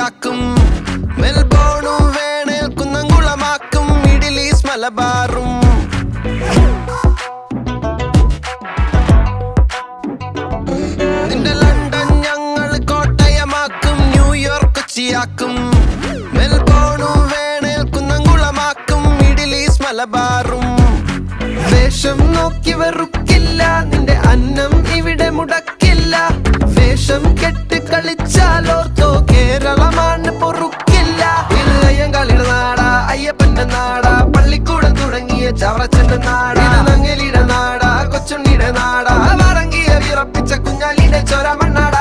കൊച്ചിയാക്കും, മെൽബോണും വേണേൽ കുന്നംകുളമാക്കും, middle east മലബാറും. നിന്റെ London ഞങ്ങൾ കോട്ടയമാക്കും, ന്യൂയോർക്ക് കൊച്ചിയാക്കും, മെൽബോണും വേണേൽ കുന്നംകുളമാക്കും, മിഡിൽ ഈസ്റ്റ് മലബാറും. വേഷം നോക്കി വെറുക്കില്ല, നിന്റെ അന്നം ഇവിടെ മുടക്കില്ല. വേഷം കെട്ട് കളിച്ചാലോർത്തോ കേരളമാണ് പൊറുക്കില്ല. ഇളയങ്കളിയുടെ നാടാ, അയ്യപ്പന്റെ നാടാ, പള്ളിക്കൂടം തുടങ്ങിയ ചവറച്ചന്റെ നാടാ, നങ്ങലിയുടെ നാടാ, കൊച്ചുണ്ണിയുടെ നാടാ, വറങ്ങിയ വിറപ്പിച്ച കുഞ്ഞാലിന്റെ ചോര മണ്ണാടാ.